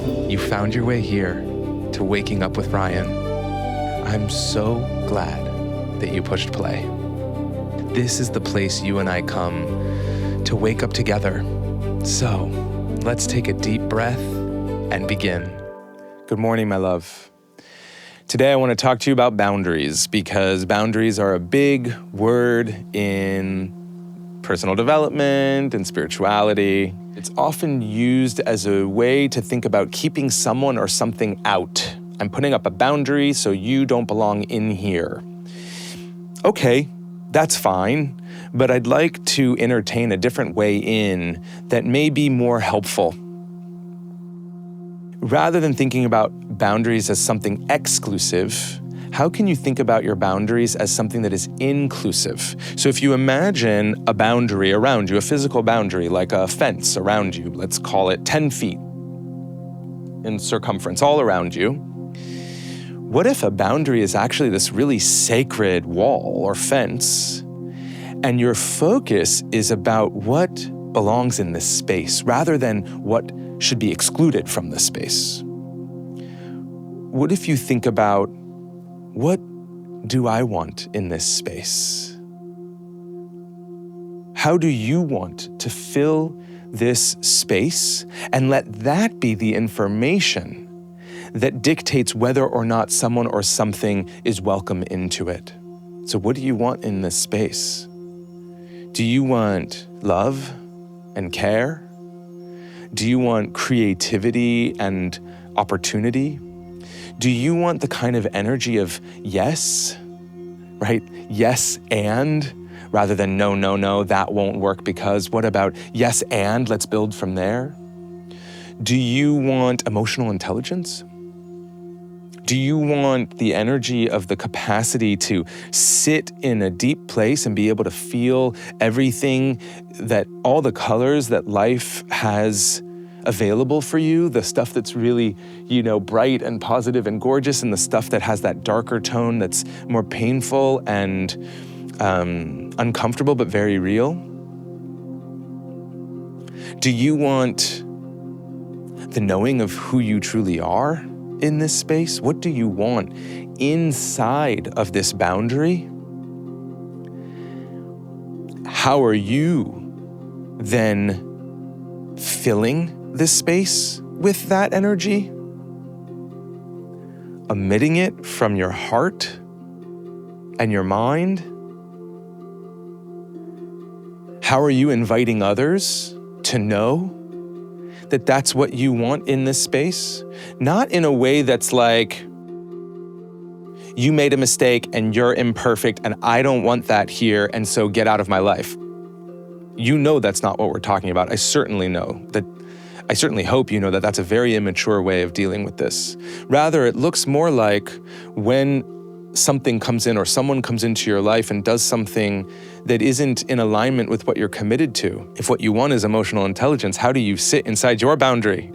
You found your way here to Waking Up with Ryan. I'm so glad that you pushed play. This is the place you and I come to wake up together. So let's take a deep breath and begin. Good morning, my love. Today I want to talk to you about boundaries because boundaries are a big word in personal development and spirituality. It's often used as a way to think about keeping someone or something out. I'm putting up a boundary so you don't belong in here. Okay, that's fine, but I'd like to entertain a different way in that may be more helpful. Rather than thinking about boundaries as something exclusive, how can you think about your boundaries as something that is inclusive? So if you imagine a boundary around you, a physical boundary, like a fence around you, let's call it 10 feet in circumference all around you. What if a boundary is actually this really sacred wall or fence, and your focus is about what belongs in this space rather than what should be excluded from this space? What if you think about, what do I want in this space? How do you want to fill this space? And let that be the information that dictates whether or not someone or something is welcome into it. So what do you want in this space? Do you want love and care? Do you want creativity and opportunity? Do you want the kind of energy of yes, right? Yes and, rather than no, that won't work because, what about yes and, let's build from there? Do you want emotional intelligence? Do you want the energy of the capacity to sit in a deep place and be able to feel everything, that all the colors that life has available for you, the stuff that's really, bright and positive and gorgeous, and the stuff that has that darker tone that's more painful and uncomfortable but very real? Do you want the knowing of who you truly are in this space? What do you want inside of this boundary? How are you then filling this space with that energy? Emitting it from your heart and your mind? How are you inviting others to know that that's what you want in this space? Not in a way that's like, you made a mistake and you're imperfect and I don't want that here, and so get out of my life. You know that's not what we're talking about. I certainly hope you know that that's a very immature way of dealing with this. Rather, it looks more like when something comes in or someone comes into your life and does something that isn't in alignment with what you're committed to. If what you want is emotional intelligence, how do you sit inside your boundary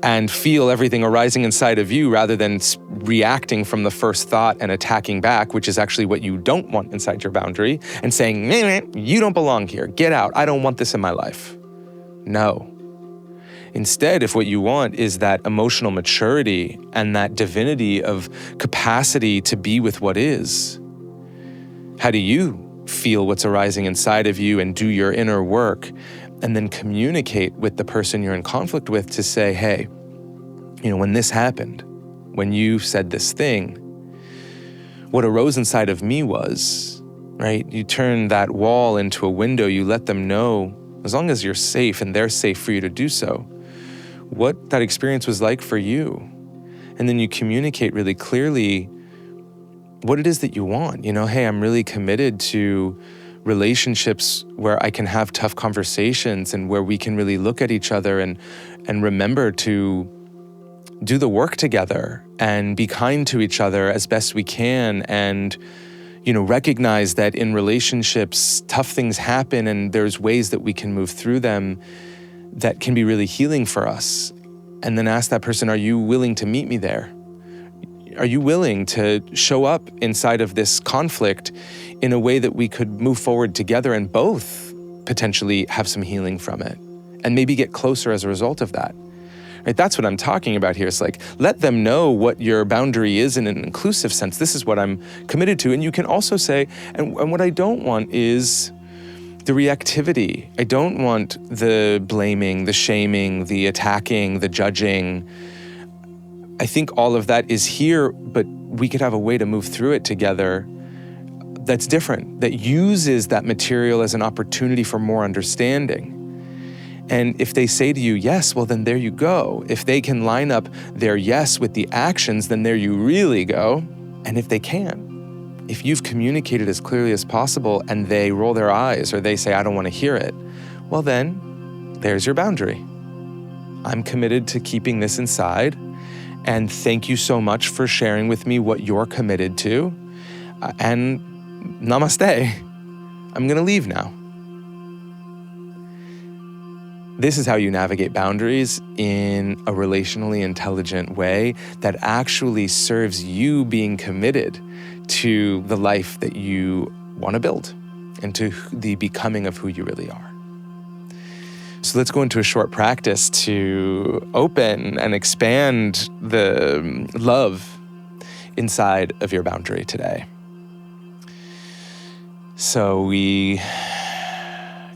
and feel everything arising inside of you rather than reacting from the first thought and attacking back, which is actually what you don't want inside your boundary, and saying, you don't belong here, get out, I don't want this in my life. No. Instead, if what you want is that emotional maturity and that divinity of capacity to be with what is, how do you feel what's arising inside of you and do your inner work, and then communicate with the person you're in conflict with to say, hey, when this happened, when you said this thing, what arose inside of me was, right? You turn that wall into a window, you let them know, as long as you're safe and they're safe for you to do so, what that experience was like for you. And then you communicate really clearly what it is that you want. Hey, I'm really committed to relationships where I can have tough conversations and where we can really look at each other and remember to do the work together and be kind to each other as best we can, and recognize that in relationships, tough things happen and there's ways that we can move through them that can be really healing for us. And then ask that person, are you willing to meet me there? Are you willing to show up inside of this conflict in a way that we could move forward together and both potentially have some healing from it and maybe get closer as a result of that? Right? That's what I'm talking about here. It's like, let them know what your boundary is in an inclusive sense. This is what I'm committed to. And you can also say, and what I don't want is the reactivity. I don't want the blaming, the shaming, the attacking, the judging. I think all of that is here, but we could have a way to move through it together that's different, that uses that material as an opportunity for more understanding. And if they say to you, yes, well, then there you go. If they can line up their yes with the actions, then there you really go. And if they can't, if you've communicated as clearly as possible and they roll their eyes or they say, I don't want to hear it, well, then there's your boundary. I'm committed to keeping this inside. And thank you so much for sharing with me what you're committed to. And namaste. I'm going to leave now. This is how you navigate boundaries in a relationally intelligent way that actually serves you being committed to the life that you want to build and to the becoming of who you really are. So let's go into a short practice to open and expand the love inside of your boundary today. So we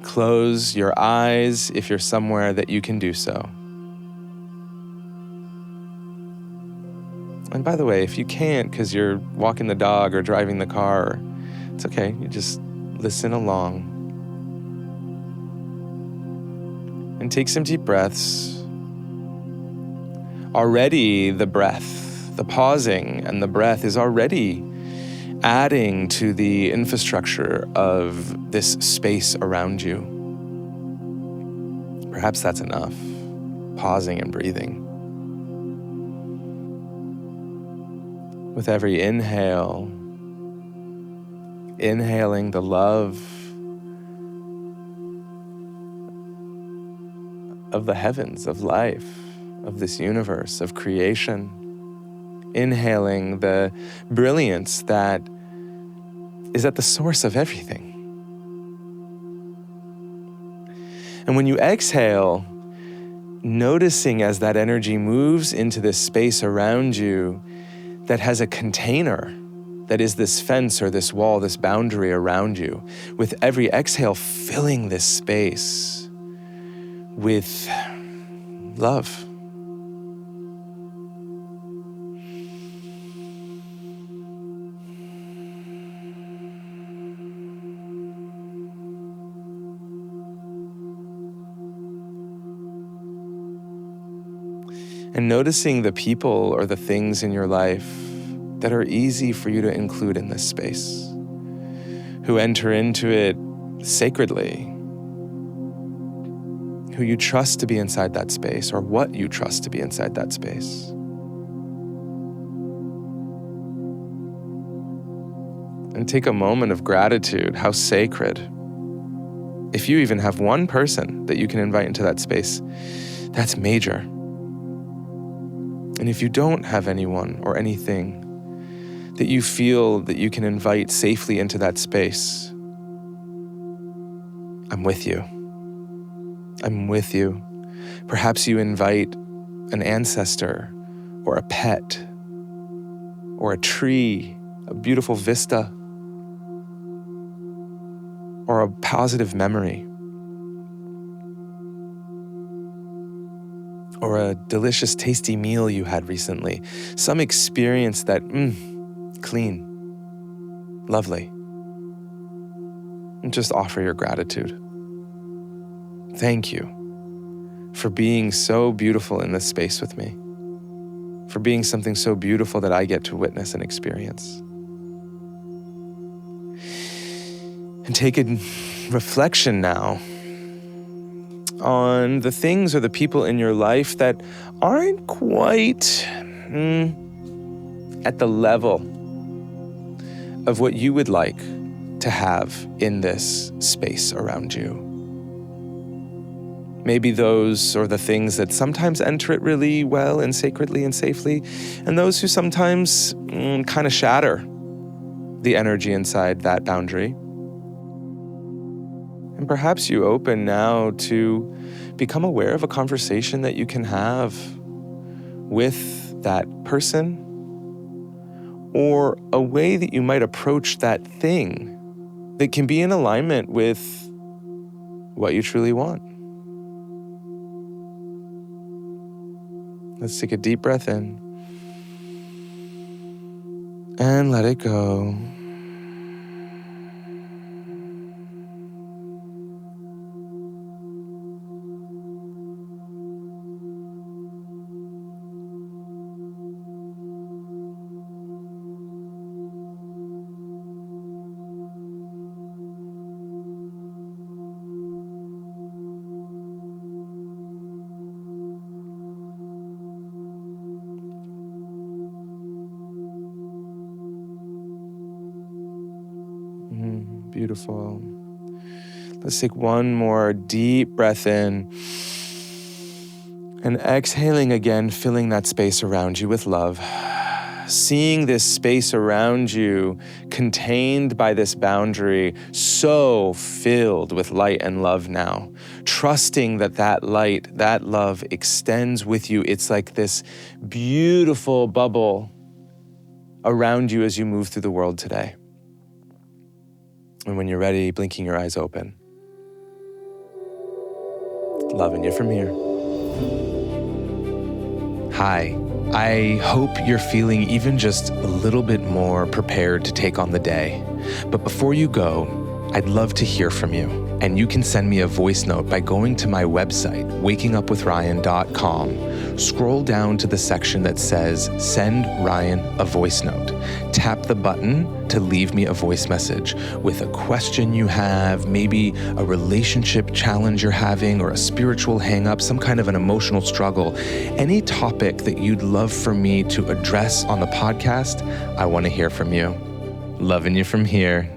close your eyes if you're somewhere that you can do so. And by the way, if you can't because you're walking the dog or driving the car, it's okay. You just listen along. And take some deep breaths. Already the breath, the pausing and the breath is already adding to the infrastructure of this space around you. Perhaps that's enough, pausing and breathing. With every inhale, inhaling the love of the heavens, of life, of this universe, of creation. Inhaling the brilliance that is at the source of everything. And when you exhale, noticing as that energy moves into this space around you that has a container, that is this fence or this wall, this boundary around you, with every exhale filling this space with love. And noticing the people or the things in your life that are easy for you to include in this space, who enter into it sacredly, who you trust to be inside that space, or what you trust to be inside that space. And take a moment of gratitude, how sacred. If you even have one person that you can invite into that space, that's major. And if you don't have anyone or anything that you feel that you can invite safely into that space, I'm with you. I'm with you. Perhaps you invite an ancestor or a pet or a tree, a beautiful vista, or a positive memory, or a delicious, tasty meal you had recently, some experience that, clean, lovely. And just offer your gratitude. Thank you for being so beautiful in this space with me, for being something so beautiful that I get to witness and experience. And take a reflection now on the things or the people in your life that aren't quite at the level of what you would like to have in this space around you. Maybe those or the things that sometimes enter it really well and sacredly and safely, and those who sometimes kind of shatter the energy inside that boundary. And perhaps you open now to become aware of a conversation that you can have with that person, or a way that you might approach that thing that can be in alignment with what you truly want. Let's take a deep breath in and let it go. Beautiful. Let's take one more deep breath in and exhaling again, filling that space around you with love. Seeing this space around you contained by this boundary, so filled with light and love now. Trusting that that light, that love extends with you. It's like this beautiful bubble around you as you move through the world today. And when you're ready, blinking your eyes open. Loving you from here. Hi, I hope you're feeling even just a little bit more prepared to take on the day. But before you go, I'd love to hear from you. And you can send me a voice note by going to my website, wakingupwithryan.com. Scroll down to the section that says, Send Ryan a voice note. Tap the button to leave me a voice message with a question you have, maybe a relationship challenge you're having, or a spiritual hang-up, some kind of an emotional struggle. Any topic that you'd love for me to address on the podcast, I want to hear from you. Loving you from here.